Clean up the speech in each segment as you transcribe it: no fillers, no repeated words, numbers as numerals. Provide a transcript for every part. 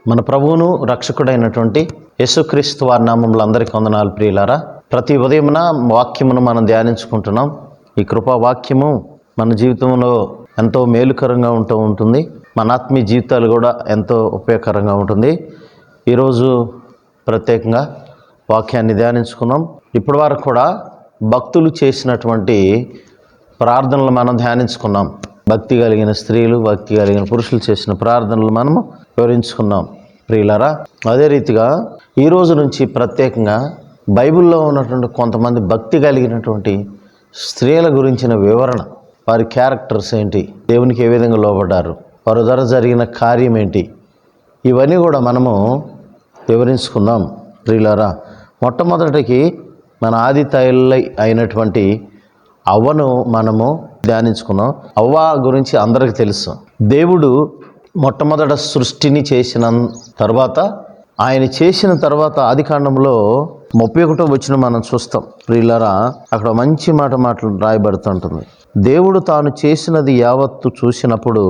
మన ప్రభువును రక్షకుడైనటువంటి యేసుక్రీస్తు వారి నామములో అందరికీ వందనాలు ప్రియులారా. ప్రతి ఉదయమున వాక్యమును మనం ధ్యానించుకుంటున్నాం. ఈ కృపా వాక్యము మన జీవితంలో ఎంతో మేలుకరంగా ఉంటుంది. మన ఆత్మీయ జీవితాలు కూడా ఎంతో ఉపయోగకరంగా ఉంటుంది. ఈరోజు ప్రత్యేకంగా వాక్యాన్ని ధ్యానించుకున్నాం. ఇప్పటి వరకు కూడా భక్తులు చేసినటువంటి ప్రార్థనలు మనం ధ్యానించుకున్నాం. భక్తి కలిగిన స్త్రీలు, భక్తి కలిగిన పురుషులు చేసిన ప్రార్థనలు మనము వివరించుకున్నాం ప్రియులారా. అదే రీతిగా ఈ రోజు నుంచి ప్రత్యేకంగా బైబిల్లో ఉన్నటువంటి కొంతమంది భక్తి కలిగినటువంటి స్త్రీల గురించిన వివరణ, వారి క్యారెక్టర్స్ ఏంటి, దేవునికి ఏ విధంగా లోబడ్డారు, వారి ద్వారా జరిగిన కార్యం ఏంటి, ఇవన్నీ కూడా మనము వివరించుకుందాం ప్రియులారా. మొట్టమొదటికి మన ఆది తల్లి అయినటువంటి అవ్వను మనము ధ్యానించుకున్నాం. అవ్వ గురించి అందరికీ తెలుసు. దేవుడు మొట్టమొదట సృష్టిని చేసిన తర్వాత, ఆయన చేసిన తర్వాత ఆదికాండంలో 31వ వచనం మనం చూస్తాం ప్రియులారా. అక్కడ మంచి మాటలు రాయబడుతుంటుంది. దేవుడు తాను చేసినది యావత్తు చూసినప్పుడు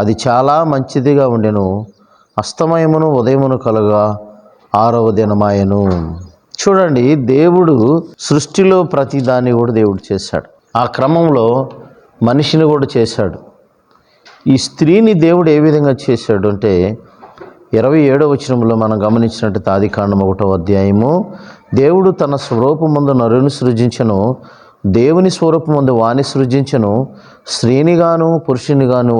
అది చాలా మంచిదిగా ఉండెను. అస్తమయమును ఉదయమును కలుగా 6వ దినమాయెను. చూడండి, దేవుడు సృష్టిలో ప్రతి దాన్ని కూడా దేవుడు చేశాడు. ఆ క్రమంలో మనిషిని కూడా చేశాడు. ఈ స్త్రీని దేవుడు ఏ విధంగా చేశాడు అంటే 27వ వచనంలో మనం గమనించినట్టు ఆదికాండం 1వ అధ్యాయము, దేవుడు తన స్వరూపమందు నరుని సృజించెను, దేవుని స్వరూపమందు వాని సృజించెను, స్త్రీనిగాను పురుషునిగాను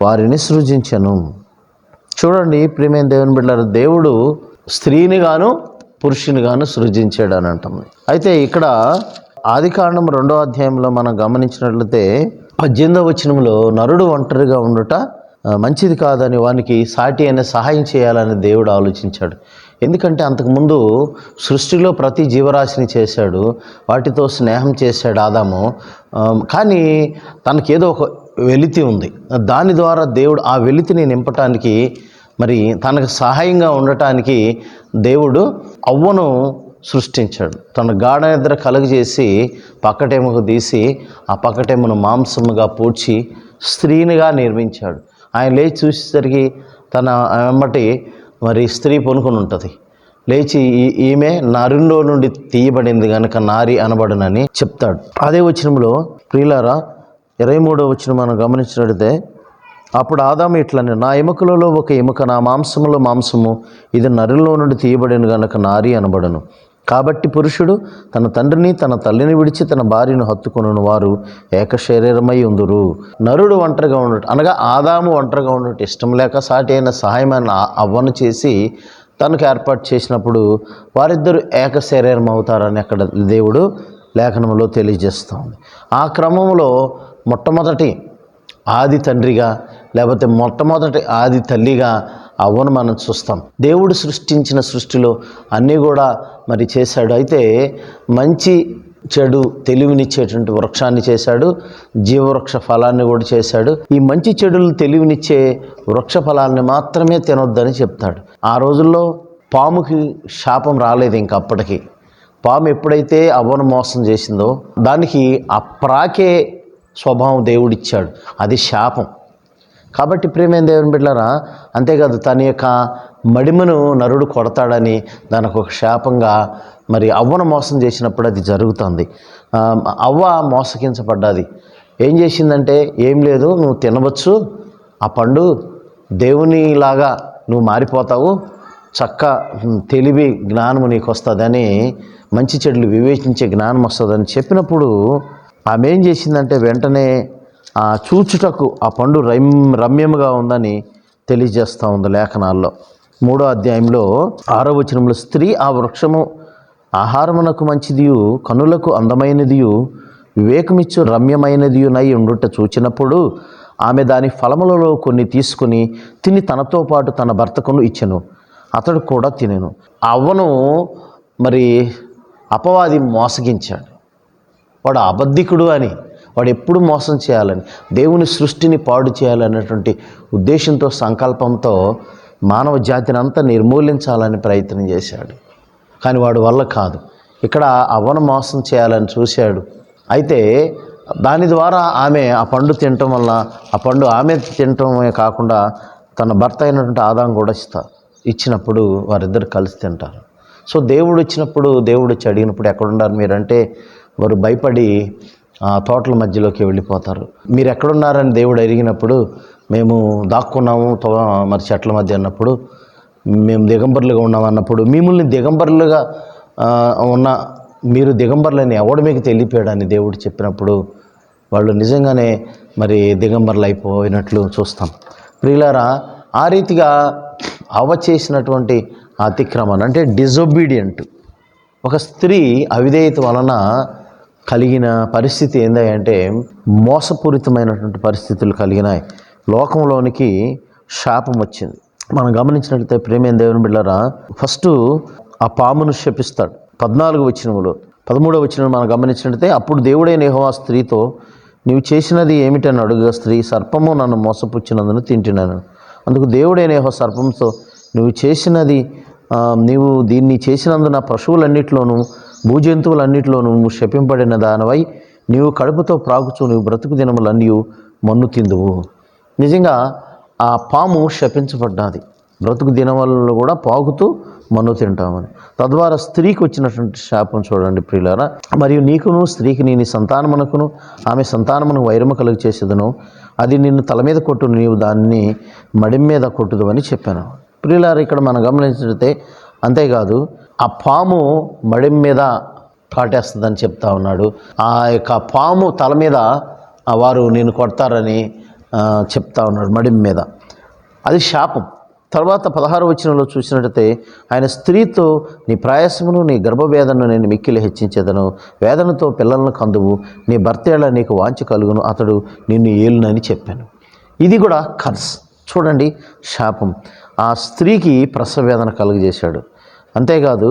వారిని సృజించెను. చూడండి ప్రియమైన దేవుని బిడ్డలారా, దేవుడు స్త్రీనిగాను పురుషునిగాను సృజించాడు అని అంటుంది. అయితే ఇక్కడ ఆదికాండం 2వ అధ్యాయంలో మనం గమనించినట్లయితే 18వ వచనంలో నరుడు ఒంటరిగా ఉండుట మంచిది కాదని వానికి సాటి అయిన సహాయం చేయాలని దేవుడు ఆలోచించాడు. ఎందుకంటే అంతకుముందు సృష్టిలో ప్రతి జీవరాశిని చేశాడు, వాటితో స్నేహం చేశాడు ఆదాము. కానీ తనకేదో ఒక వెలితి ఉంది. దాని ద్వారా దేవుడు ఆ వెలితిని నింపటానికి, మరి తనకు సహాయంగా ఉండటానికి దేవుడు అవ్వను సృష్టించాడు. తన గాఢ నిద్ర కలుగజేసి పక్కటెముక తీసి ఆ పక్కటెమును మాంసముగా పూడ్చి స్త్రీనిగా నిర్మించాడు. ఆయన లేచి చూసేసరికి తన వెంబటి మరి స్త్రీ పొనుకొని ఉంటుంది. లేచి ఈమె నరులో నుండి తీయబడింది కనుక నారి అనబడునని చెప్తాడు. అదే వచనంలో ప్రియులారా 23వ వచనం మనం గమనించినట్లయితే, అప్పుడు ఆదాము ఇట్లని, నా ఎముకలలో ఒక ఎముక, నా మాంసములో మాంసము, ఇది నరులో నుండి తీయబడిన గనుక నారి అనబడను. కాబట్టి పురుషుడు తన తండ్రిని తన తల్లిని విడిచి తన భార్యను హత్తుకొనును, వారు ఏక శరీరమై ఉందురు. నరుడు ఒంటరిగా ఉండట, అనగా ఆదాము ఒంటరిగా ఉండట ఇష్టం లేక సాటి అయిన సహాయమైన అవ్వను చేసి తనకు ఏర్పాటు చేసినప్పుడు వారిద్దరూ ఏక శరీరం అవుతారని అక్కడ దేవుడు లేఖనంలో తెలియజేస్తూ ఉంది. ఆ క్రమంలో మొట్టమొదటి ఆది తండ్రిగా, లేకపోతే మొట్టమొదటి ఆది తల్లిగా అవ్వను మనం చూస్తాం. దేవుడు సృష్టించిన సృష్టిలో అన్నీ కూడా మరి చేశాడు. అయితే మంచి చెడు తెలివినిచ్చేటువంటి వృక్షాన్ని చేశాడు, జీవవృక్ష ఫలాన్ని కూడా చేశాడు. ఈ మంచి చెడులు తెలివినిచ్చే వృక్ష ఫలాన్ని మాత్రమే తినొద్దని చెప్తాడు. ఆ రోజుల్లో పాముకి శాపం రాలేదు. ఇంకా అప్పటికి పాము ఎప్పుడైతే అవ్వను మోసం చేసిందో దానికి ఆ ప్రాకే స్వభావం దేవుడిచ్చాడు, అది శాపం. కాబట్టి ప్రియమైన దేవుని బిడ్డలారా, అంతేకాదు తన యొక్క మడిమను నరుడు కొడతాడని దానికి ఒక శాపంగా మరి అవ్వను మోసం చేసినప్పుడు అది జరుగుతుంది. అవ్వ మోసగించబడ్డది. ఏం చేసిందంటే, ఏం లేదు, నువ్వు తినవచ్చు ఆ పండు, దేవునిలాగా నువ్వు మారిపోతావు, చక్క తెలివి జ్ఞానము నీకు వస్తుందని, మంచి చెడులు వివేచించే జ్ఞానం వస్తుందని చెప్పినప్పుడు ఆమె ఏం చేసిందంటే వెంటనే ఆ చూచుటకు ఆ పండు రమ్యముగా ఉందని తెలియజేస్తూ ఉంది లేఖనాల్లో. 3వ అధ్యాయంలో 6వ వచనంలో, స్త్రీ ఆ వృక్షము ఆహారమునకు మంచిదియు కనులకు అందమైనదియు వివేకమిచ్చు రమ్యమైనదియునై ఉండుట చూచినప్పుడు ఆమె దాని ఫలములలో కొన్ని తీసుకుని తిని తనతో పాటు తన భర్తకును ఇచ్చెను, అతడు కూడా తినెను. అవ్వను మరి అపవాది మోసగించాడు. వాడు అబద్ధికుడు అని, వాడు ఎప్పుడు మోసం చేయాలని, దేవుని సృష్టిని పాడు చేయాలనేటువంటి ఉద్దేశంతో, సంకల్పంతో మానవ జాతిని అంతా నిర్మూలించాలని ప్రయత్నం చేశాడు. కానీ వాడి వల్ల కాదు. ఇక్కడ అవ్వను మోసం చేయాలని చూశాడు. అయితే దాని ద్వారా ఆమె ఆ పండు తినటం వల్ల, ఆ పండు ఆమె తినటమే కాకుండా తన భర్త అయినటువంటి ఆదాం కూడా ఇచ్చినప్పుడు వారిద్దరు కలిసి తింటారు. సో దేవుడు వచ్చినప్పుడు, దేవుడు వచ్చి అడిగినప్పుడు ఎక్కడున్నారు మీరంటే వారు భయపడి ఆ తోటల మధ్యలోకి వెళ్ళిపోతారు. మీరు ఎక్కడున్నారని దేవుడు అడిగినప్పుడు మేము దాక్కున్నాము మరి చెట్ల మధ్య అన్నప్పుడు, మేము దిగంబరులుగా ఉన్నాం అన్నప్పుడు, మిమ్మల్ని దిగంబరులుగా ఉన్న మీరు దిగంబరులని ఎవడు మీకు తెలియపోయాడని దేవుడు చెప్పినప్పుడు వాళ్ళు నిజంగానే మరి దిగంబరులు అయిపోయినట్లు చూస్తాం. ప్రియులారా, ఆ రీతిగా అవ్వ చేసినటువంటి అతిక్రమణ అంటే డిజొబీడియంట్, ఒక స్త్రీ అవిధేయత వలన కలిగిన పరిస్థితి ఏందంటే మోసపూరితమైనటువంటి పరిస్థితులు కలిగినాయి. లోకంలోనికి శాపం వచ్చింది. మనం గమనించినట్లయితే ప్రేమైన దేవుని బిడ్డలారా, ఫస్ట్ ఆ పామును శపిస్తాడు. 14వ వచనంలో 13వ వచనం మనం గమనించినట్లయితే, అప్పుడు దేవుడైన యెహోవా స్త్రీతో, నీవు చేసినది ఏమిటని అడుగుగా స్త్రీ, సర్పము నన్ను మోసపుచ్చినందున తింటున్నాను. అందుకు దేవుడైన యెహోవా సర్పంతో, నీవు దీన్ని చేసినందున పశువులన్నిటిలోనూ భూజంతువులన్నిటిలోనూ నువ్వు శపింపడిన దానివై నీవు కడుపుతో ప్రాగుచు నీవు బ్రతుకు దినములన్నీ మన్ను తిందువు. నిజంగా ఆ పాము శపించబడ్డాది. బ్రతుకు దినములలో కూడా పాగుతూ మన్ను తింటామని. తద్వారా స్త్రీకి వచ్చినటువంటి శాపం చూడండి ప్రియులారా. మరియు నీకును స్త్రీకి నీ సంతానమునకును ఆమె సంతానమును వైరము కలుగు చేసేదను, అది నిన్ను తల మీద కొట్టును, నీవు దాన్ని మడి మీద కొట్టుదు అని చెప్పాను. ప్రియులారా, ఇక్కడ మనం గమనించినట్లయితే అంతేకాదు, ఆ పాము మడి మీద కాటేస్తుందని చెప్తా ఉన్నాడు. ఆ యొక్క పాము తల మీద వారు నేను కొడతారని చెప్తా ఉన్నాడు, మడి మీద. అది శాపం. తర్వాత 16వ వచనంలో చూసినట్లయితే, ఆయన స్త్రీతో, నీ ప్రయాసమును నీ గర్భవేదనను నేను మిక్కిలి హెచ్చించేదను, వేదనతో పిల్లలను కందువు, నీ భర్తేళ నీకు వాంఛ కలుగును, అతడు నిన్ను ఏలునని చెప్పాను. ఇది కూడా కర్స్. చూడండి, శాపం. ఆ స్త్రీకి ప్రసవ వేదన కలుగజేశాడు. అంతేకాదు,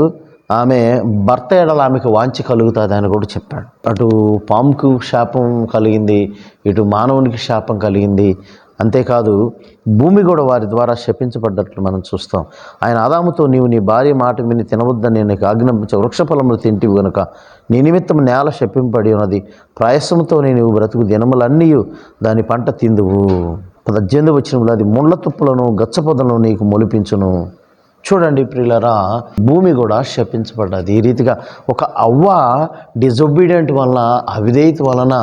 ఆమె భర్త ఎడల ఆమెకు వాంఛ కలుగుతుంది అని కూడా చెప్పాడు. అటు పాముకు శాపం కలిగింది, ఇటు మానవునికి శాపం కలిగింది. అంతేకాదు, భూమి కూడా వారి ద్వారా శపించబడ్డట్లు మనం చూస్తాం. ఆయన ఆదాముతో, నీవు నీ భార్య మాట విని తినవద్దని నీకు ఆజ్ఞాపించే వృక్షఫలములు తింటివి గనుక నీ నిమిత్తం నేల శపింపబడి ఉన్నది, ప్రయాసముతో నీవు బ్రతుకు దినములన్నీ దాని పంట తిందువు. 18వ వచనంలో, అది ముళ్ళ తుప్పులను గచ్చపొదలను నీకు మొలిపించును. చూడండి ప్రియులారా, భూమి కూడా శపించబడ్డది. ఈ రీతిగా ఒక అవ్వ డిజొబీడియంట్ వలన, అవిధేయత వలన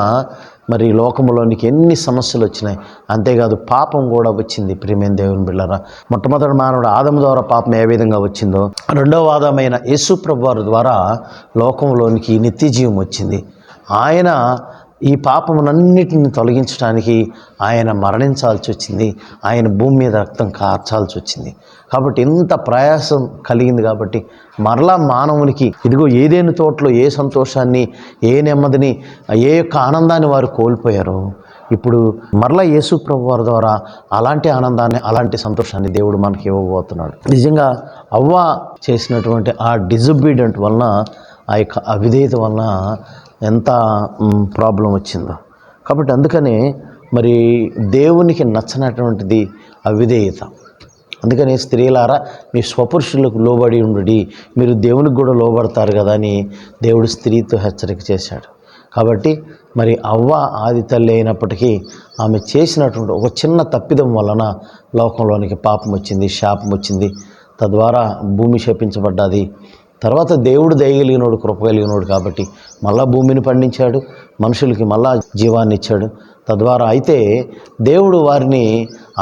మరి లోకంలోనికి ఎన్ని సమస్యలు వచ్చినాయి. అంతేకాదు, పాపం కూడా వచ్చింది. ప్రియమైన దేవుని బిడ్డలారా, మొట్టమొదటి మానవుడు ఆదాము ద్వారా పాపం ఏ విధంగా వచ్చిందో, రెండవ ఆదామైన యేసు ప్రభువారి ద్వారా లోకంలోనికి నిత్యజీవం వచ్చింది. ఆయన ఈ పాపమునన్నిటిని తొలగించడానికి ఆయన మరణించాల్సి వచ్చింది. ఆయన భూమి మీద రక్తం కార్చాల్సి వచ్చింది. కాబట్టి ఇంత ప్రయాసం కలిగింది. కాబట్టి మరలా మానవునికి ఇదిగో ఏదేను తోటలో ఏ సంతోషాన్ని, ఏ నెమ్మదిని, ఏ యొక్క ఆనందాన్ని వారు కోల్పోయారో, ఇప్పుడు మరలా యేసు ప్రభు వారి ద్వారా అలాంటి ఆనందాన్ని, అలాంటి సంతోషాన్ని దేవుడు మనకి ఇవ్వబోతున్నాడు. నిజంగా అవ్వ చేసినటువంటి ఆ డిజొబీడియంట్ వలన, ఆ యొక్క అవిధేయత వలన ఎంత ప్రాబ్లం వచ్చిందో. కాబట్టి అందుకనే మరి దేవునికి నచ్చనటువంటిది అవిధేయత. అందుకని స్త్రీలారా, మీ స్వపురుషులకు లోబడి ఉండుడి, మీరు దేవునికి కూడా లోబడతారు కదా అని దేవుడు స్త్రీతో హెచ్చరిక చేశాడు. కాబట్టి మరి అవ్వ ఆది తల్లి అయినప్పటికీ ఆమె చేసినటువంటి ఒక చిన్న తప్పిదం వలన లోకంలోనికి పాపం వచ్చింది, శాపం వచ్చింది. తద్వారా భూమి శపించబడ్డది. తర్వాత దేవుడు దయగలిగినోడు, కృపగలిగినోడు కాబట్టి మళ్ళా భూమిని పండించాడు, మనుషులకి మళ్ళా జీవాన్ని ఇచ్చాడు. తద్వారా అయితే దేవుడు వారిని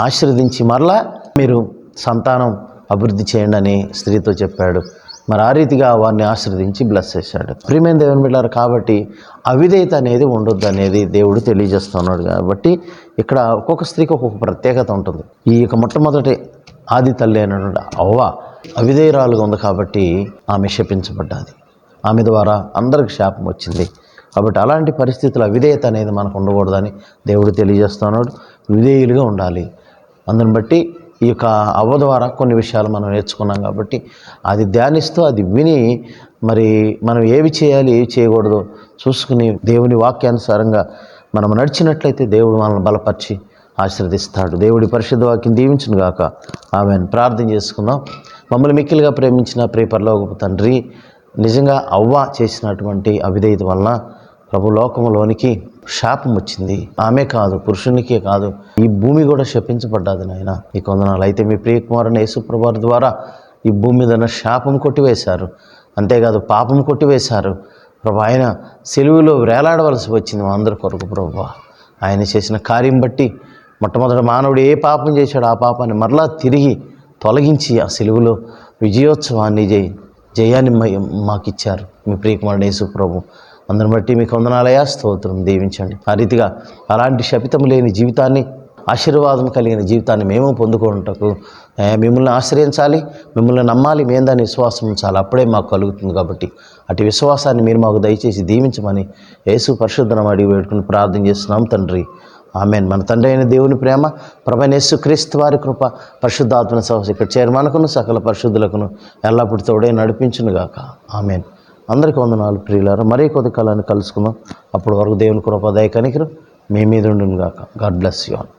ఆశీర్వదించి మరలా మీరు సంతానం అభివృద్ధి చేయండి అని స్త్రీతో చెప్పాడు. మరి ఆ రీతిగా వారిని ఆశీర్వదించి బ్లెస్ చేశాడు. ప్రియమైన దేవుని బిడ్డలారా, కాబట్టి అవిధేయత అనేది ఉండొద్దు అనేది దేవుడు తెలియజేస్తున్నాడు. కాబట్టి ఇక్కడ ఒక్కొక్క స్త్రీకి ఒక్కొక్క ప్రత్యేకత ఉంటుంది. ఈ యొక్క మొట్టమొదటి ఆది తల్లి అయినటువంటి అవ్వ అవిధేయురాలుగా ఉంది కాబట్టి ఆమె శపించబడ్డది. ఆమె ద్వారా అందరికి శాపం వచ్చింది. కాబట్టి అలాంటి పరిస్థితులు, అవిధేయత అనేది మనకు ఉండకూడదని దేవుడు తెలియజేస్తున్నాడు. విధేయులుగా ఉండాలి. అందుని బట్టి ఈ యొక్క అవ్వ ద్వారా కొన్ని విషయాలు మనం నేర్చుకున్నాం. కాబట్టి అది ధ్యానిస్తూ, అది విని మరి మనం ఏవి చేయాలి, ఏవి చేయకూడదో చూసుకుని దేవుని వాక్యానుసారంగా మనం నడిచినట్లయితే దేవుడు మనల్ని బలపరిచి ఆశీర్వదిస్తాడు. దేవుడి పరిశుద్ధ వాక్యం దీవించును గాక. ఆమెను ప్రార్థన చేసుకుందాం. మమ్మల్ని మిక్కిలిగా ప్రేమించిన ప్రియ పరలోకపు తండ్రి, నిజంగా అవ్వ చేసినటువంటి అవిధేయత వలన ప్రభు లోకంలోనికి శాపం వచ్చింది. ఆమె కాదు, పురుషునికే కాదు, ఈ భూమి కూడా శపించబడ్డది నాయన. ఈ కొందనాలు అయితే మీ ప్రియకుమారుని యేసుప్రభు వారి ద్వారా ఈ భూమి మీద ఉన్న శాపం కొట్టివేశారు. అంతేకాదు పాపం కొట్టివేశారు ప్రభు. ఆయన సిలువలో వేలాడవలసి వచ్చింది మా అందరి కొరకు ప్రభు. ఆయన చేసిన కార్యం బట్టి మొట్టమొదటి మానవుడు ఏ పాపం చేశాడో ఆ పాపాన్ని మరలా తిరిగి తొలగించి ఆ సిలువలో విజయోత్సవాన్ని జయాన్ని మాకు ఇచ్చారు మీ ప్రియకుమారుడు యేసు ప్రభు. అందరిని బట్టి మీకు వందనాలయా, స్తోత్రం. దీవించండి. ఆ రీతిగా అలాంటి శపితం లేని జీవితాన్ని, ఆశీర్వాదం కలిగిన జీవితాన్ని మేము పొందుకుంటకు మిమ్మల్ని ఆశ్రయించాలి, మిమ్మల్ని నమ్మాలి, మేము దాన్ని విశ్వాసం ఉంచాలి. అప్పుడే మాకు కలుగుతుంది. కాబట్టి అటు విశ్వాసాన్ని మీరు మాకు దయచేసి దీవించమని యేసు పరిశుద్ధనామమున అడిగి వేడుకుని ప్రార్థన చేస్తున్నాం తండ్రి. ఆమెన్. మన తండ్రి అయిన దేవుని ప్రేమ, ప్రభువైన యేసుక్రీస్తు వారి కృప, పరిశుద్ధాత్మ సహవాసం ఇక్కడ చేరమనుకును సకల పరిశుద్ధులకును ఎల్లప్పుడూ తోడే నడిపించునుగాక. ఆమెన్. అందరికీ వందనాలు ప్రియులారా. మరీ కొద్ది కాలాన్ని కలుసుకుందాం. అప్పటి వరకు దేవుని కృప, దయ, కనికరం మీ మీద ఉండునుగాక. God bless you all.